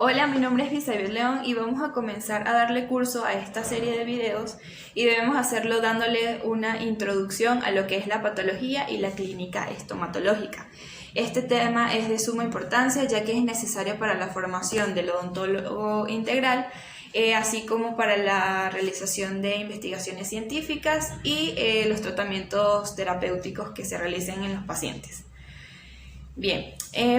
Hola, mi nombre es Isabel León y vamos a comenzar a darle curso a esta serie de videos y debemos hacerlo dándole una introducción a lo que es la patología y la clínica estomatológica. Este tema es de suma importancia ya que es necesario para la formación del odontólogo integral, así como para la realización de investigaciones científicas y los tratamientos terapéuticos que se realicen en los pacientes. Bien,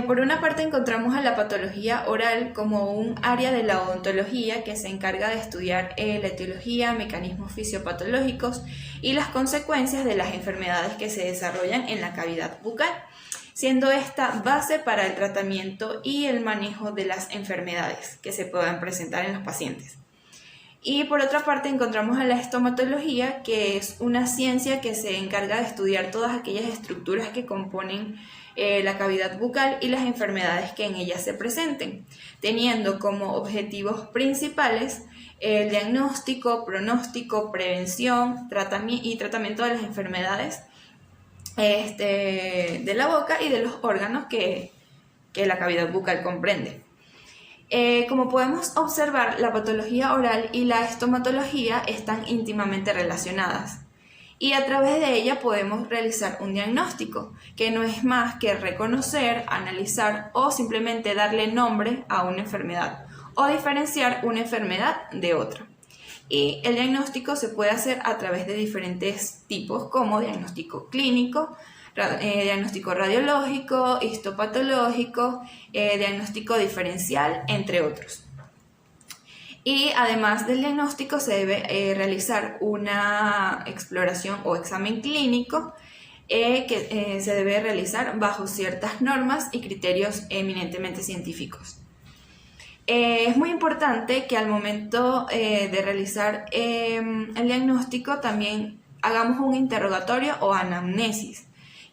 por una parte encontramos a la patología oral como un área de la odontología que se encarga de estudiar la etiología, mecanismos fisiopatológicos y las consecuencias de las enfermedades que se desarrollan en la cavidad bucal, siendo esta base para el tratamiento y el manejo de las enfermedades que se puedan presentar en los pacientes. Y por otra parte encontramos a la estomatología, que es una ciencia que se encarga de estudiar todas aquellas estructuras que componen la cavidad bucal y las enfermedades que en ellas se presenten, teniendo como objetivos principales el diagnóstico, pronóstico, prevención y tratamiento de las enfermedades de la boca y de los órganos que la cavidad bucal comprende. Como podemos observar, la patología oral y la estomatología están íntimamente relacionadas y a través de ella podemos realizar un diagnóstico, que no es más que reconocer, analizar o simplemente darle nombre a una enfermedad o diferenciar una enfermedad de otra. Y el diagnóstico se puede hacer a través de diferentes tipos como diagnóstico clínico, diagnóstico radiológico, histopatológico, diagnóstico diferencial, entre otros. Y además del diagnóstico se debe realizar una exploración o examen clínico que se debe realizar bajo ciertas normas y criterios eminentemente científicos. Es muy importante que al momento de realizar el diagnóstico también hagamos un interrogatorio o anamnesis,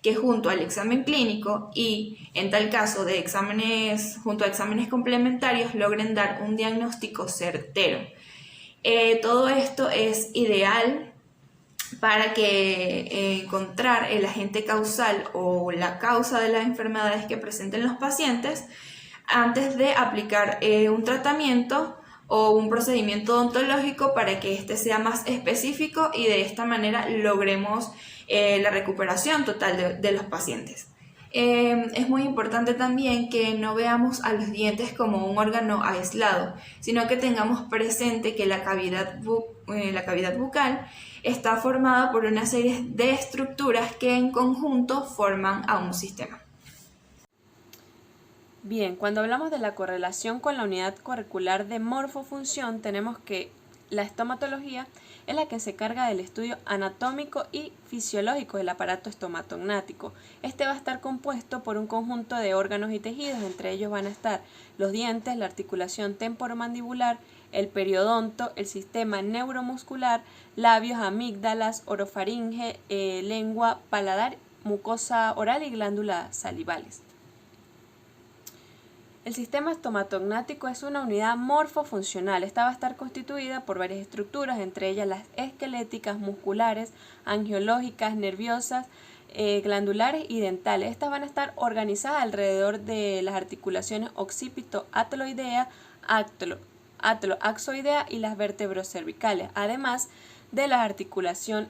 que junto al examen clínico y en tal caso de junto a exámenes complementarios logren dar un diagnóstico certero. Todo esto es ideal para que encontrar el agente causal o la causa de las enfermedades que presenten los pacientes antes de aplicar un tratamiento o un procedimiento odontológico para que éste sea más específico y de esta manera logremos la recuperación total de los pacientes. Es muy importante también que no veamos a los dientes como un órgano aislado, sino que tengamos presente que la cavidad bucal está formada por una serie de estructuras que en conjunto forman a un sistema. Bien, cuando hablamos de la correlación con la unidad curricular de morfofunción, tenemos que la estomatología es la que se encarga del estudio anatómico y fisiológico del aparato estomatognático. Este va a estar compuesto por un conjunto de órganos y tejidos, entre ellos van a estar los dientes, la articulación temporomandibular, el periodonto, el sistema neuromuscular, labios, amígdalas, orofaringe, lengua, paladar, mucosa oral y glándulas salivales. El sistema estomatognático es una unidad morfofuncional. Esta va a estar constituida por varias estructuras, entre ellas las esqueléticas, musculares, angiológicas, nerviosas, glandulares y dentales. Estas van a estar organizadas alrededor de las articulaciones occipito-ateloidea, atlo-axoidea y las vértebrocervicales, además de la articulación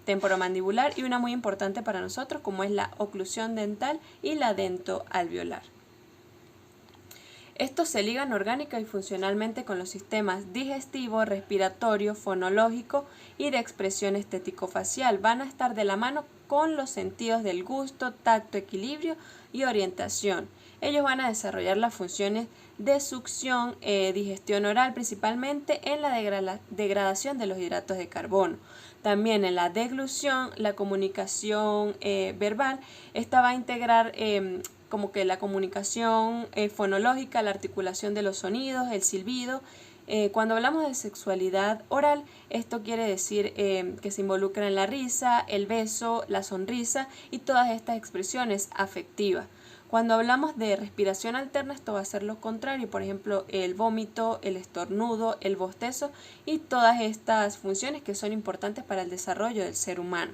temporomandibular y una muy importante para nosotros como es la oclusión dental y la dentoalveolar. Estos se ligan orgánica y funcionalmente con los sistemas digestivo, respiratorio, fonológico y de expresión estético-facial. Van a estar de la mano con los sentidos del gusto, tacto, equilibrio y orientación. Ellos van a desarrollar las funciones de succión, digestión oral, principalmente en la degradación de los hidratos de carbono. También en la deglución, la comunicación verbal. Esta va a integrar como que la comunicación fonológica, la articulación de los sonidos, el silbido. Cuando hablamos de sexualidad oral, esto quiere decir que se involucra en la risa, el beso, la sonrisa y todas estas expresiones afectivas. Cuando hablamos de respiración alterna, esto va a ser lo contrario, por ejemplo, el vómito, el estornudo, el bostezo y todas estas funciones que son importantes para el desarrollo del ser humano.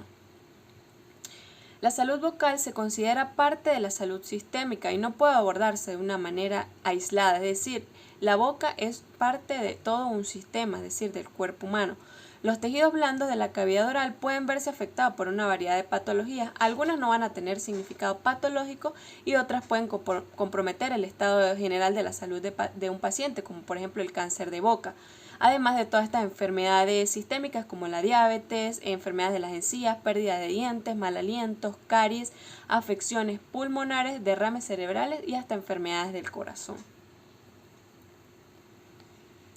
La salud bucal se considera parte de la salud sistémica y no puede abordarse de una manera aislada, es decir, la boca es parte de todo un sistema, es decir, del cuerpo humano. Los tejidos blandos de la cavidad oral pueden verse afectados por una variedad de patologías. Algunas no van a tener significado patológico y otras pueden comprometer el estado general de la salud de un paciente, como por ejemplo el cáncer de boca. Además de todas estas enfermedades sistémicas como la diabetes, enfermedades de las encías, pérdida de dientes, mal aliento, caries, afecciones pulmonares, derrames cerebrales y hasta enfermedades del corazón.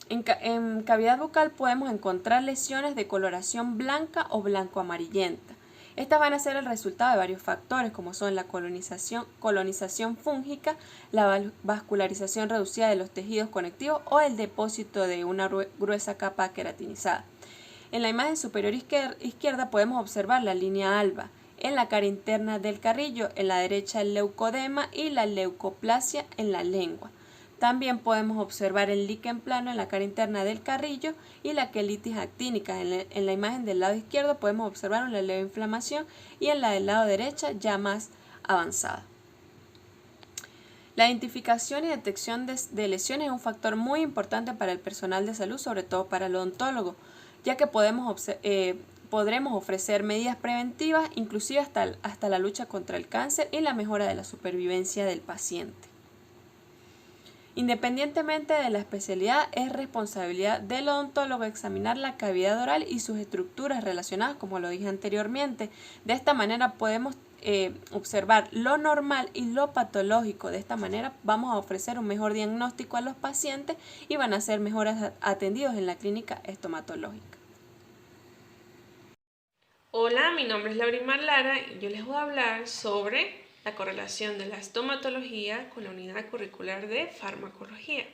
En cavidad bucal podemos encontrar lesiones de coloración blanca o blanco-amarillenta. Estas van a ser el resultado de varios factores, como son la colonización fúngica, la vascularización reducida de los tejidos conectivos o el depósito de una gruesa capa queratinizada. En la imagen superior izquierda podemos observar la línea alba. En la cara interna del carrillo, en la derecha el leucodema y la leucoplasia en la lengua. También podemos observar el líquen plano en la cara interna del carrillo y la quelitis actínica. En la imagen del lado izquierdo podemos observar una leve inflamación y en la del lado derecho ya más avanzada. La identificación y detección de lesiones es un factor muy importante para el personal de salud, sobre todo para el odontólogo, ya que podremos ofrecer medidas preventivas, inclusive hasta la lucha contra el cáncer y la mejora de la supervivencia del paciente. Independientemente de la especialidad, es responsabilidad del odontólogo examinar la cavidad oral y sus estructuras relacionadas, como lo dije anteriormente. De esta manera podemos observar lo normal y lo patológico. De esta manera vamos a ofrecer un mejor diagnóstico a los pacientes y van a ser mejor atendidos en la clínica estomatológica. Hola, mi nombre es Laurimar Lara y yo les voy a hablar sobre la correlación de la estomatología con la unidad curricular de farmacología.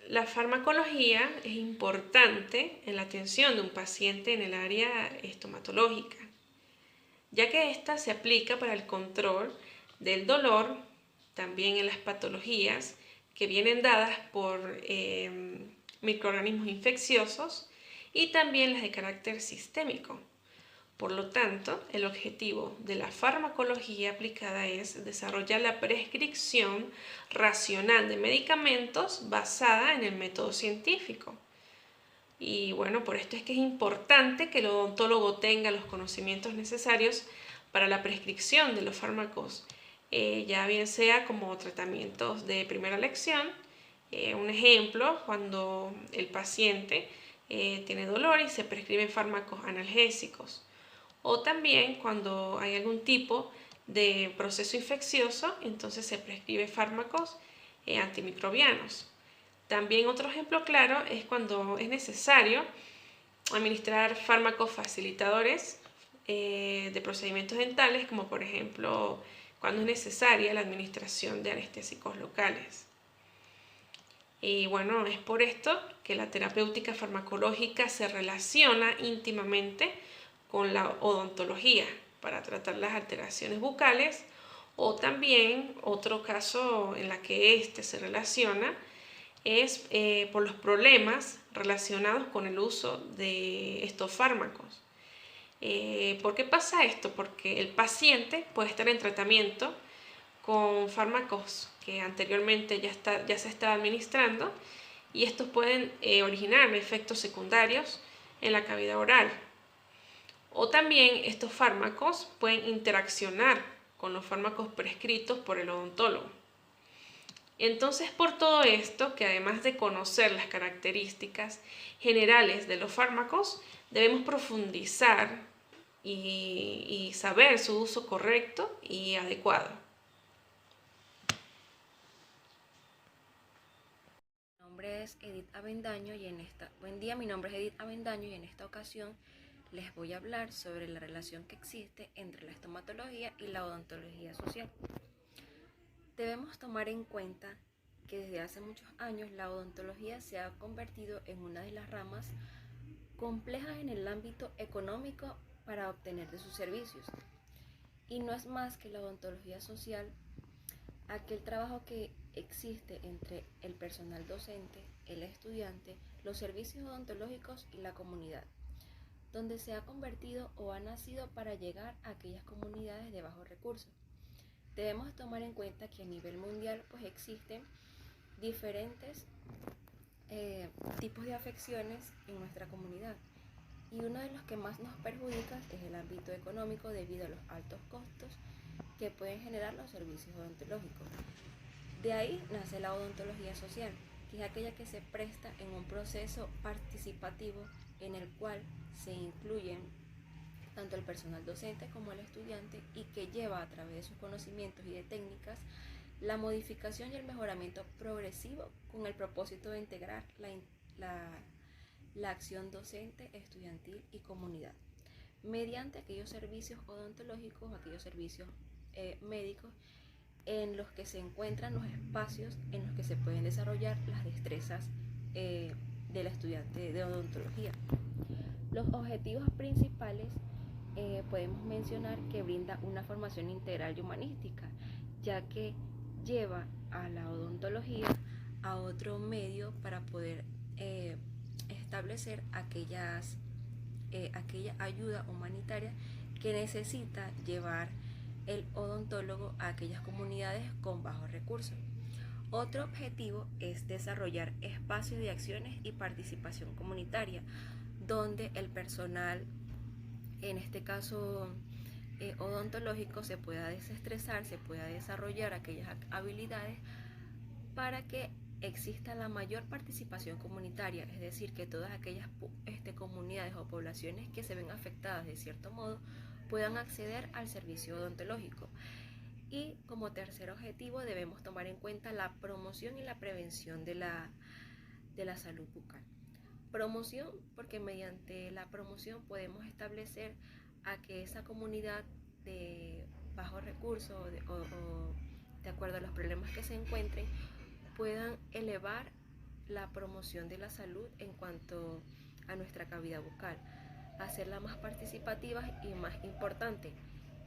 La farmacología es importante en la atención de un paciente en el área estomatológica, ya que ésta se aplica para el control del dolor, también en las patologías que vienen dadas por microorganismos infecciosos y también las de carácter sistémico. Por lo tanto, el objetivo de la farmacología aplicada es desarrollar la prescripción racional de medicamentos basada en el método científico. Y bueno, por esto es que es importante que el odontólogo tenga los conocimientos necesarios para la prescripción de los fármacos, ya bien sea como tratamientos de primera elección. Un ejemplo, cuando el paciente tiene dolor y se prescriben fármacos analgésicos. O también cuando hay algún tipo de proceso infeccioso, entonces se prescribe fármacos antimicrobianos. También otro ejemplo claro es cuando es necesario administrar fármacos facilitadores de procedimientos dentales, como por ejemplo cuando es necesaria la administración de anestésicos locales. Y bueno, es por esto que la terapéutica farmacológica se relaciona íntimamente con la odontología para tratar las alteraciones bucales, o también otro caso en la que se relaciona es por los problemas relacionados con el uso de estos fármacos. ¿Por qué pasa esto? Porque el paciente puede estar en tratamiento con fármacos que anteriormente ya se estaba administrando y estos pueden originar efectos secundarios en la cavidad oral. O también estos fármacos pueden interaccionar con los fármacos prescritos por el odontólogo. Entonces, por todo esto, que además de conocer las características generales de los fármacos, debemos profundizar y saber su uso correcto y adecuado. Buen día, mi nombre es Edith Avendaño y en esta ocasión les voy a hablar sobre la relación que existe entre la estomatología y la odontología social. Debemos tomar en cuenta que desde hace muchos años la odontología se ha convertido en una de las ramas complejas en el ámbito económico para obtener de sus servicios. Y no es más que la odontología social, aquel trabajo que existe entre el personal docente, el estudiante, los servicios odontológicos y la comunidad, donde se ha convertido o ha nacido para llegar a aquellas comunidades de bajos recursos. Debemos tomar en cuenta que a nivel mundial pues existen diferentes tipos de afecciones en nuestra comunidad, y uno de los que más nos perjudica es el ámbito económico debido a los altos costos que pueden generar los servicios odontológicos. De ahí nace la odontología social, que es aquella que se presta en un proceso participativo en el cual se incluyen tanto el personal docente como el estudiante, y que lleva a través de sus conocimientos y de técnicas la modificación y el mejoramiento progresivo con el propósito de integrar la acción docente, estudiantil y comunidad mediante aquellos servicios odontológicos, aquellos servicios médicos en los que se encuentran los espacios en los que se pueden desarrollar las destrezas del estudiante de odontología. Los objetivos principales podemos mencionar que brinda una formación integral y humanística, ya que lleva a la odontología a otro medio para poder establecer aquella ayuda humanitaria que necesita llevar el odontólogo a aquellas comunidades con bajos recursos. Otro objetivo es desarrollar espacios de acciones y participación comunitaria, donde el personal, en este caso odontológico, se pueda desestresar, se pueda desarrollar aquellas habilidades para que exista la mayor participación comunitaria, es decir, que todas aquellas comunidades o poblaciones que se ven afectadas de cierto modo puedan acceder al servicio odontológico. Y como tercer objetivo debemos tomar en cuenta la promoción y la prevención de la salud bucal. Promoción, porque mediante la promoción podemos establecer a que esa comunidad de bajos recursos o de acuerdo a los problemas que se encuentren, puedan elevar la promoción de la salud en cuanto a nuestra cavidad bucal, hacerla más participativa y más importante.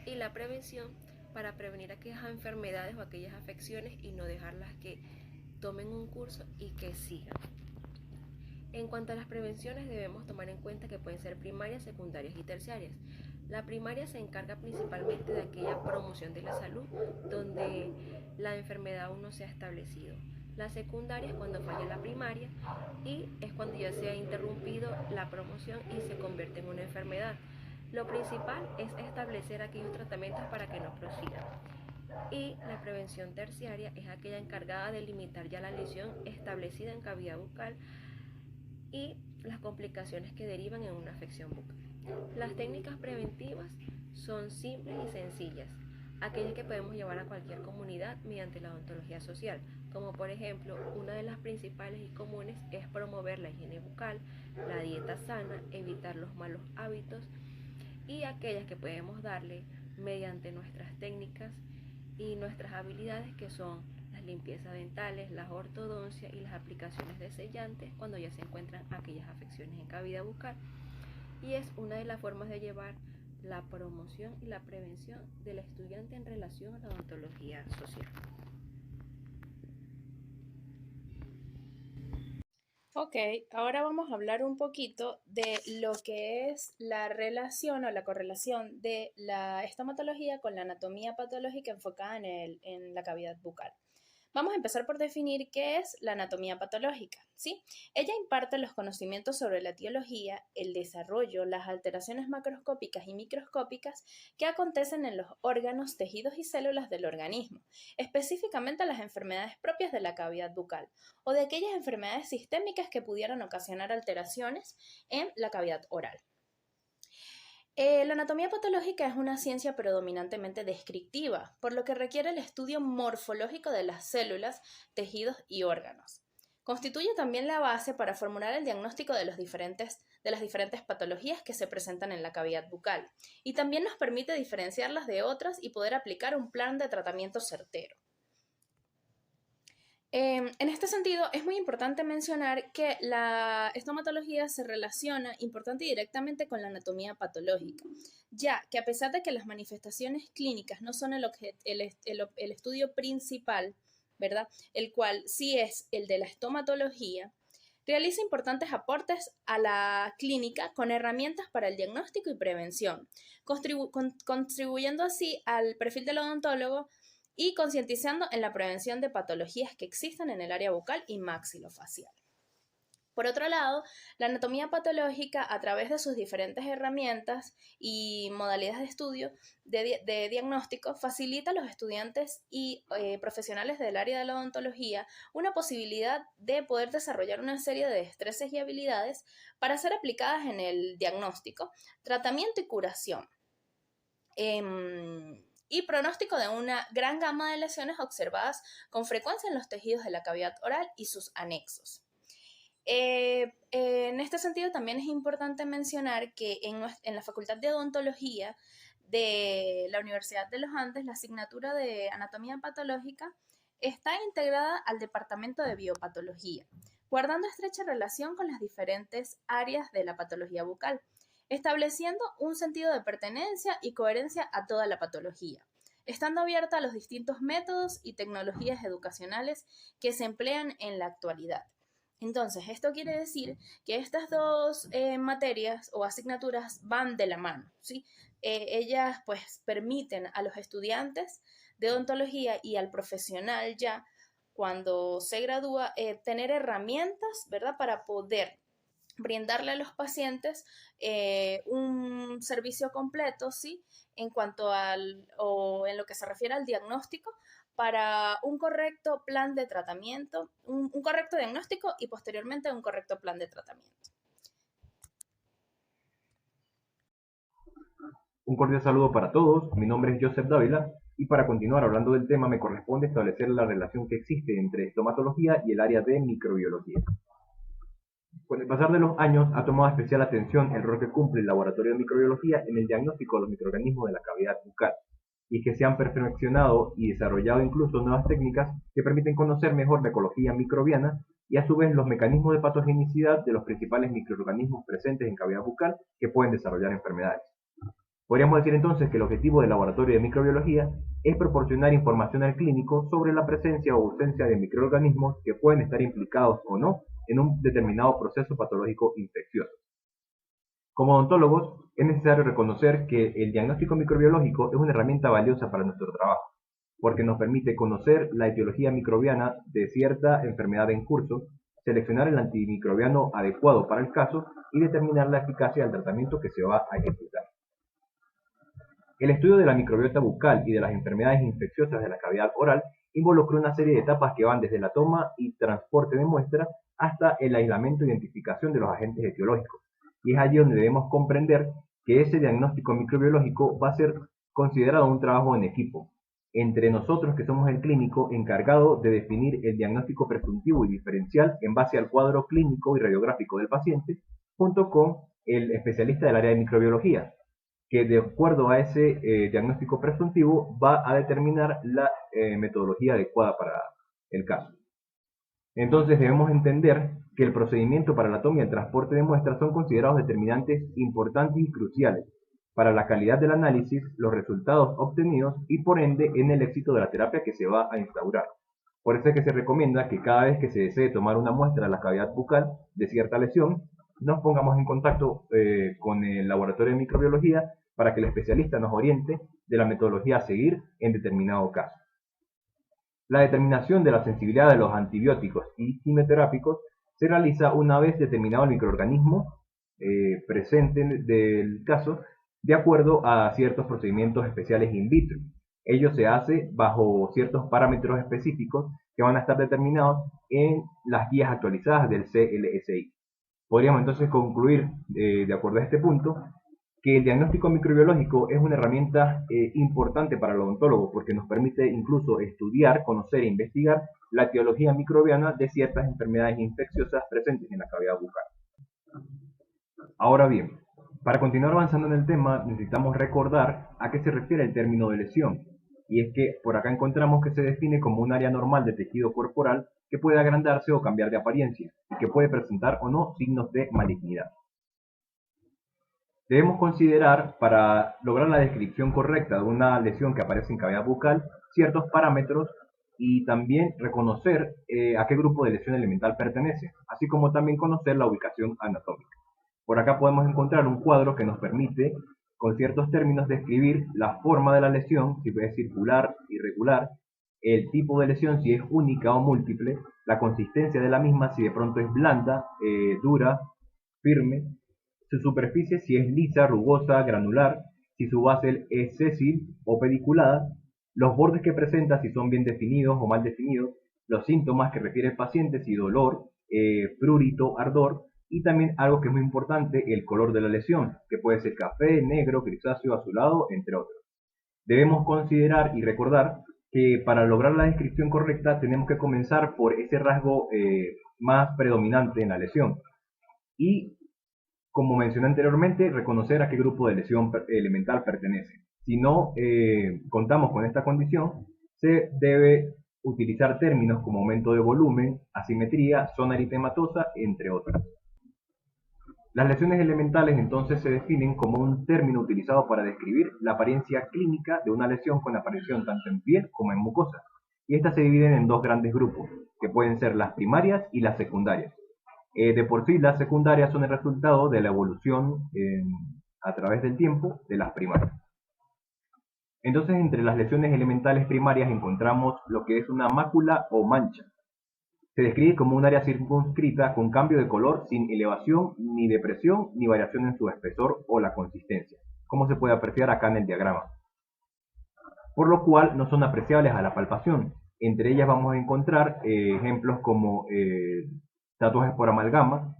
Y la prevención, para prevenir aquellas enfermedades o aquellas afecciones y no dejarlas que tomen un curso y que sigan. En cuanto a las prevenciones, debemos tomar en cuenta que pueden ser primarias, secundarias y terciarias. La primaria se encarga principalmente de aquella promoción de la salud donde la enfermedad aún no se ha establecido. La secundaria es cuando falla la primaria y es cuando ya se ha interrumpido la promoción y se convierte en una enfermedad. Lo principal es establecer aquellos tratamientos para que no prosigan. Y la prevención terciaria es aquella encargada de limitar ya la lesión establecida en cavidad bucal y las complicaciones que derivan en una afección bucal. Las técnicas preventivas son simples y sencillas, aquellas que podemos llevar a cualquier comunidad mediante la odontología social, como por ejemplo, una de las principales y comunes es promover la higiene bucal, la dieta sana, evitar los malos hábitos, y aquellas que podemos darle mediante nuestras técnicas y nuestras habilidades, que son las limpiezas dentales, la ortodoncia y las aplicaciones de sellantes cuando ya se encuentran aquellas afecciones en cavidad bucal. Y es una de las formas de llevar la promoción y la prevención del estudiante en relación a la odontología social. Ok, ahora vamos a hablar un poquito de lo que es la relación o la correlación de la estomatología con la anatomía patológica enfocada en la cavidad bucal. Vamos a empezar por definir qué es la anatomía patológica, ¿sí? Ella imparte los conocimientos sobre la etiología, el desarrollo, las alteraciones macroscópicas y microscópicas que acontecen en los órganos, tejidos y células del organismo, específicamente las enfermedades propias de la cavidad bucal o de aquellas enfermedades sistémicas que pudieran ocasionar alteraciones en la cavidad oral. La anatomía patológica es una ciencia predominantemente descriptiva, por lo que requiere el estudio morfológico de las células, tejidos y órganos. Constituye también la base para formular el diagnóstico de las diferentes patologías que se presentan en la cavidad bucal, y también nos permite diferenciarlas de otras y poder aplicar un plan de tratamiento certero. En este sentido, es muy importante mencionar que la estomatología se relaciona importante y directamente con la anatomía patológica, ya que a pesar de que las manifestaciones clínicas no son el estudio principal, ¿verdad? El cual sí es el de la estomatología, realiza importantes aportes a la clínica con herramientas para el diagnóstico y prevención, contribuyendo así al perfil del odontólogo y concientizando en la prevención de patologías que existen en el área bucal y maxilofacial. Por otro lado, la anatomía patológica, a través de sus diferentes herramientas y modalidades de estudio de diagnóstico, facilita a los estudiantes y profesionales del área de la odontología una posibilidad de poder desarrollar una serie de destrezas y habilidades para ser aplicadas en el diagnóstico, tratamiento y curación. Y pronóstico de una gran gama de lesiones observadas con frecuencia en los tejidos de la cavidad oral y sus anexos. En este sentido, también es importante mencionar que en la Facultad de Odontología de la Universidad de los Andes, la asignatura de Anatomía Patológica está integrada al Departamento de Biopatología, guardando estrecha relación con las diferentes áreas de la patología bucal, estableciendo un sentido de pertenencia y coherencia a toda la patología, estando abierta a los distintos métodos y tecnologías educacionales que se emplean en la actualidad. Entonces, esto quiere decir que estas dos materias o asignaturas van de la mano, ¿sí? Ellas pues permiten a los estudiantes de odontología y al profesional ya cuando se gradúa tener herramientas, ¿verdad? Para poder brindarle a los pacientes un servicio completo, ¿sí? En cuanto o en lo que se refiere al diagnóstico, para un correcto plan de tratamiento, un correcto diagnóstico y posteriormente un correcto plan de tratamiento. Un cordial saludo para todos, mi nombre es Joseph Dávila y para continuar hablando del tema me corresponde establecer la relación que existe entre estomatología y el área de microbiología. Con el pasar de los años ha tomado especial atención el rol que cumple el laboratorio de microbiología en el diagnóstico de los microorganismos de la cavidad bucal, y que se han perfeccionado y desarrollado incluso nuevas técnicas que permiten conocer mejor la ecología microbiana y a su vez los mecanismos de patogenicidad de los principales microorganismos presentes en cavidad bucal que pueden desarrollar enfermedades. Podríamos decir entonces que el objetivo del laboratorio de microbiología es proporcionar información al clínico sobre la presencia o ausencia de microorganismos que pueden estar implicados o no en un determinado proceso patológico infeccioso. Como odontólogos, es necesario reconocer que el diagnóstico microbiológico es una herramienta valiosa para nuestro trabajo, porque nos permite conocer la etiología microbiana de cierta enfermedad en curso, seleccionar el antimicrobiano adecuado para el caso y determinar la eficacia del tratamiento que se va a ejecutar. El estudio de la microbiota bucal y de las enfermedades infecciosas de la cavidad oral involucra una serie de etapas que van desde la toma y transporte de muestras hasta el aislamiento e identificación de los agentes etiológicos. Y es allí donde debemos comprender que ese diagnóstico microbiológico va a ser considerado un trabajo en equipo, entre nosotros que somos el clínico encargado de definir el diagnóstico presuntivo y diferencial en base al cuadro clínico y radiográfico del paciente, junto con el especialista del área de microbiología, que de acuerdo a ese diagnóstico presuntivo va a determinar la metodología adecuada para el caso. Entonces debemos entender que el procedimiento para la toma y el transporte de muestras son considerados determinantes importantes y cruciales para la calidad del análisis, los resultados obtenidos y por ende en el éxito de la terapia que se va a instaurar. Por eso es que se recomienda que cada vez que se desee tomar una muestra de la cavidad bucal de cierta lesión, nos pongamos en contacto con el laboratorio de microbiología para que el especialista nos oriente de la metodología a seguir en determinado caso. La determinación de la sensibilidad de los antibióticos y quimioterápicos se realiza una vez determinado el microorganismo presente del caso, de acuerdo a ciertos procedimientos especiales in vitro. Ello se hace bajo ciertos parámetros específicos que van a estar determinados en las guías actualizadas del CLSI. Podríamos entonces concluir, de acuerdo a este punto, que el diagnóstico microbiológico es una herramienta importante para el odontólogo porque nos permite incluso estudiar, conocer e investigar la etiología microbiana de ciertas enfermedades infecciosas presentes en la cavidad bucal. Ahora bien, para continuar avanzando en el tema necesitamos recordar a qué se refiere el término de lesión, y es que por acá encontramos que se define como un área normal de tejido corporal que puede agrandarse o cambiar de apariencia y que puede presentar o no signos de malignidad. Debemos considerar, para lograr la descripción correcta de una lesión que aparece en cavidad bucal, ciertos parámetros y también reconocer a qué grupo de lesión elemental pertenece, así como también conocer la ubicación anatómica. Por acá podemos encontrar un cuadro que nos permite, con ciertos términos, describir la forma de la lesión, si es circular, irregular, el tipo de lesión, si es única o múltiple, la consistencia de la misma, si de pronto es blanda, dura, firme, su superficie, si es lisa, rugosa, granular, si su base es sésil o pediculada, los bordes que presenta, si son bien definidos o mal definidos, los síntomas que refiere el paciente, si dolor, prurito, ardor, y también algo que es muy importante, el color de la lesión, que puede ser café, negro, grisáceo, azulado, entre otros. Debemos considerar y recordar que para lograr la descripción correcta tenemos que comenzar por ese rasgo más predominante en la lesión. Y, como mencioné anteriormente, reconocer a qué grupo de lesión elemental pertenece. Si no contamos con esta condición, se debe utilizar términos como aumento de volumen, asimetría, zona eritematosa, entre otras. Las lesiones elementales entonces se definen como un término utilizado para describir la apariencia clínica de una lesión con aparición tanto en piel como en mucosa. Y estas se dividen en dos grandes grupos, que pueden ser las primarias y las secundarias. De por sí, las secundarias son el resultado de la evolución a través del tiempo de las primarias. Entonces, entre las lesiones elementales primarias encontramos lo que es una mácula o mancha. Se describe como un área circunscrita con cambio de color sin elevación, ni depresión, ni variación en su espesor o la consistencia, como se puede apreciar acá en el diagrama. Por lo cual no son apreciables a la palpación. Entre ellas vamos a encontrar ejemplos como tatuajes por amalgama,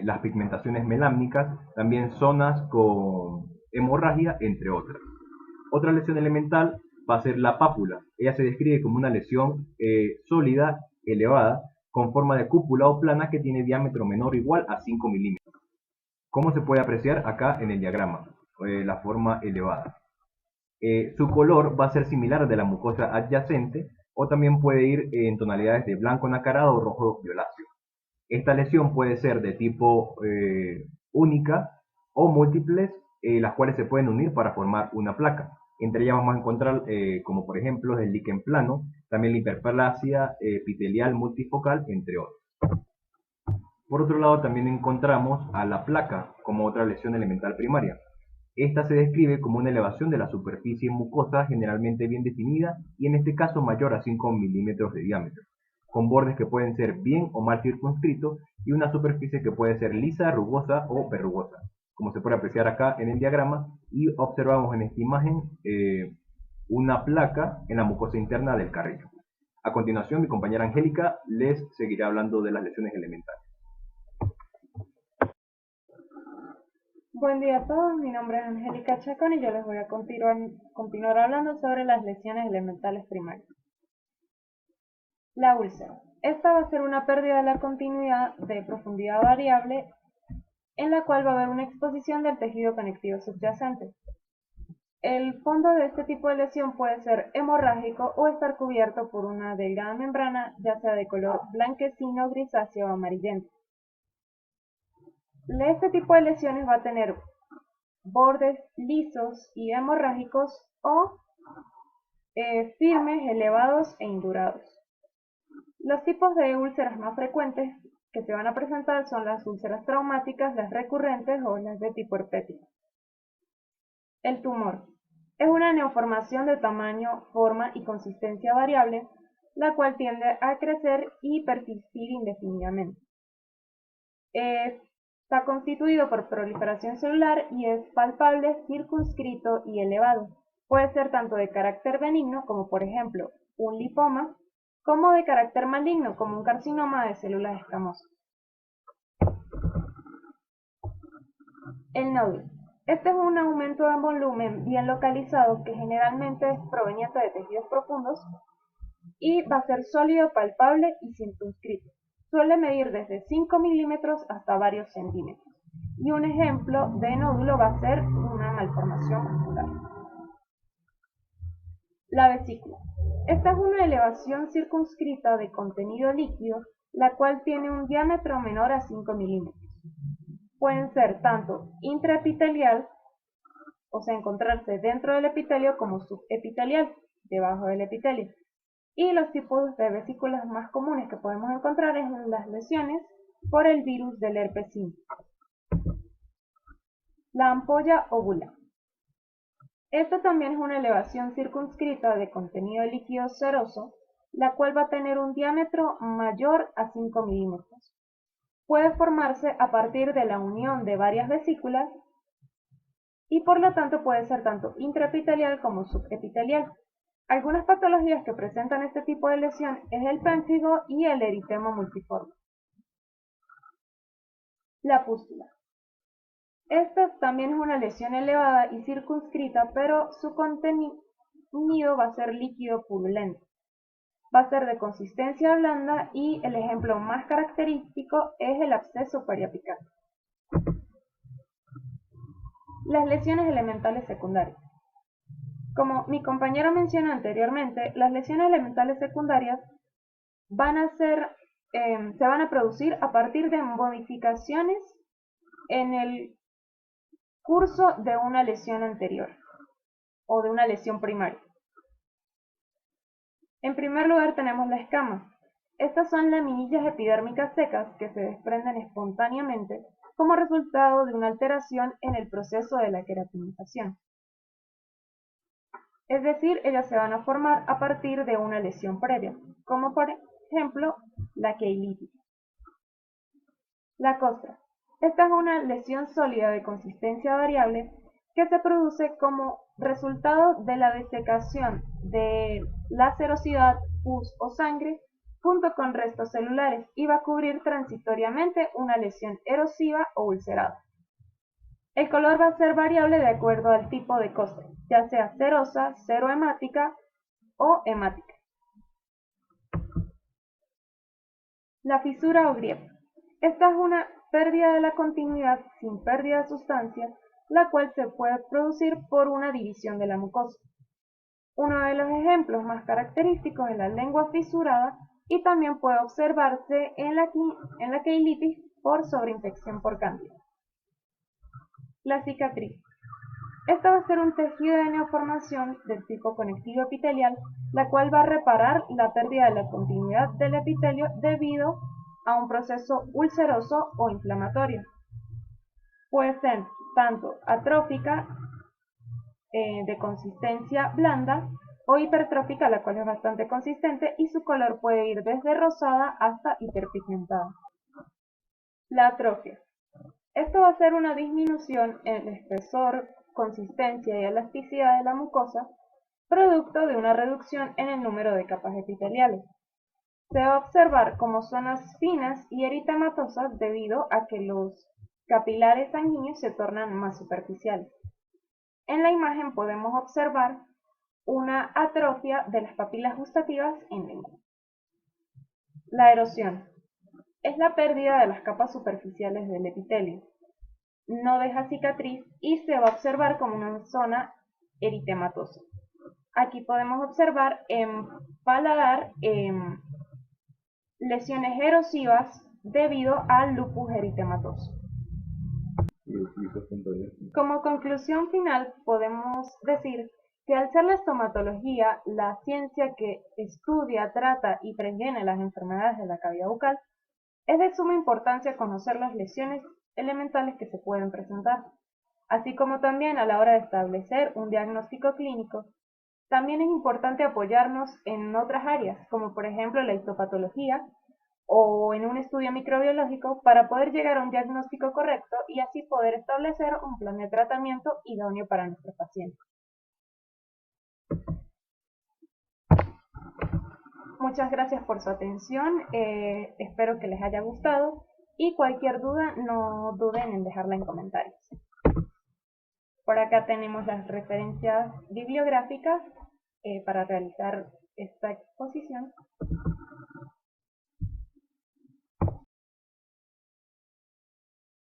las pigmentaciones melámnicas, también zonas con hemorragia, entre otras. Otra lesión elemental va a ser la pápula. Ella se describe como una lesión sólida, elevada, con forma de cúpula o plana que tiene diámetro menor o igual a 5 milímetros. ¿Cómo se puede apreciar acá en el diagrama? La forma elevada. Su color va a ser similar al de la mucosa adyacente o también puede ir en tonalidades de blanco nacarado o rojo violáceo. Esta lesión puede ser de tipo única o múltiples, las cuales se pueden unir para formar una placa. Entre ellas vamos a encontrar, como por ejemplo, el líquen plano, también la hiperplasia epitelial multifocal, entre otros. Por otro lado, también encontramos a la placa como otra lesión elemental primaria. Esta se describe como una elevación de la superficie mucosa generalmente bien definida y en este caso mayor a 5 milímetros de diámetro, con bordes que pueden ser bien o mal circunscritos y una superficie que puede ser lisa, rugosa o verrugosa, como se puede apreciar acá en el diagrama, y observamos en esta imagen una placa en la mucosa interna del carrillo. A continuación, mi compañera Angélica les seguirá hablando de las lesiones elementales. Buen día a todos, mi nombre es Angélica Chacón y yo les voy a continuar hablando sobre las lesiones elementales primarias. La úlcera. Esta va a ser una pérdida de la continuidad de profundidad variable en la cual va a haber una exposición del tejido conectivo subyacente. El fondo de este tipo de lesión puede ser hemorrágico o estar cubierto por una delgada membrana, ya sea de color blanquecino, grisáceo o amarillento. Este tipo de lesiones va a tener bordes lisos y hemorrágicos o firmes, elevados e indurados. Los tipos de úlceras más frecuentes que se van a presentar son las úlceras traumáticas, las recurrentes o las de tipo herpético. El tumor es una neoformación de tamaño, forma y consistencia variable, la cual tiende a crecer y persistir indefinidamente. Está constituido por proliferación celular y es palpable, circunscrito y elevado. Puede ser tanto de carácter benigno, como por ejemplo un lipoma, como de carácter maligno, como un carcinoma de células escamosas. El nódulo. Este es un aumento de volumen bien localizado que generalmente es proveniente de tejidos profundos y va a ser sólido, palpable y circunscrito. Suele medir desde 5 milímetros hasta varios centímetros. Y un ejemplo de nódulo va a ser una malformación muscular. La vesícula. Esta es una elevación circunscrita de contenido líquido, la cual tiene un diámetro menor a 5 milímetros. Pueden ser tanto intraepitelial, o sea, encontrarse dentro del epitelio, como subepitelial, debajo del epitelio. Y los tipos de vesículas más comunes que podemos encontrar es en las lesiones por el virus del herpes simple. La ampolla ovular. Esta también es una elevación circunscrita de contenido líquido seroso, la cual va a tener un diámetro mayor a 5 milímetros. Puede formarse a partir de la unión de varias vesículas y por lo tanto puede ser tanto intraepitelial como subepitelial. Algunas patologías que presentan este tipo de lesión es el pénfigo y el eritema multiforme. La pústula. Esta también es una lesión elevada y circunscrita, pero su contenido va a ser líquido purulento. Va a ser de consistencia blanda y el ejemplo más característico es el absceso periapical. Las lesiones elementales secundarias. Como mi compañero mencionó anteriormente, las lesiones elementales secundarias se van a producir a partir de modificaciones en el curso de una lesión anterior o de una lesión primaria. En primer lugar tenemos la escama. Estas son laminillas epidérmicas secas que se desprenden espontáneamente como resultado de una alteración en el proceso de la queratinización. Es decir, ellas se van a formar a partir de una lesión previa, como por ejemplo la keilitis. La costra. Esta es una lesión sólida de consistencia variable que se produce como resultado de la desecación de la serosidad, pus o sangre junto con restos celulares y va a cubrir transitoriamente una lesión erosiva o ulcerada. El color va a ser variable de acuerdo al tipo de costra, ya sea serosa, serohemática o hemática. La fisura o grieta. Esta es una pérdida de la continuidad sin pérdida de sustancia, la cual se puede producir por una división de la mucosa. Uno de los ejemplos más característicos es la lengua fisurada y también puede observarse en la keilitis por sobreinfección por cándida. La cicatriz. Esta va a ser un tejido de neoformación del tipo conectivo epitelial, la cual va a reparar la pérdida de la continuidad del epitelio debido a un proceso ulceroso o inflamatorio. Puede ser tanto atrófica, de consistencia blanda, o hipertrófica, la cual es bastante consistente y su color puede ir desde rosada hasta hiperpigmentada. La atrofia. Esto va a ser una disminución en el espesor, consistencia y elasticidad de la mucosa, producto de una reducción en el número de capas epiteliales. Se va a observar como zonas finas y eritematosas debido a que los capilares sanguíneos se tornan más superficiales. En la imagen podemos observar una atrofia de las papilas gustativas en lengua. La erosión es la pérdida de las capas superficiales del epitelio. No deja cicatriz y se va a observar como una zona eritematosa. Aquí podemos observar en paladar lesiones erosivas debido al lupus eritematoso. Como conclusión final, podemos decir que al ser la estomatología la ciencia que estudia, trata y previene las enfermedades de la cavidad bucal, es de suma importancia conocer las lesiones elementales que se pueden presentar, así como también a la hora de establecer un diagnóstico clínico. También es importante apoyarnos en otras áreas, como por ejemplo la histopatología o en un estudio microbiológico para poder llegar a un diagnóstico correcto y así poder establecer un plan de tratamiento idóneo para nuestros pacientes. Muchas gracias por su atención, espero que les haya gustado y cualquier duda no duden en dejarla en comentarios. Por acá tenemos las referencias bibliográficas para realizar esta exposición.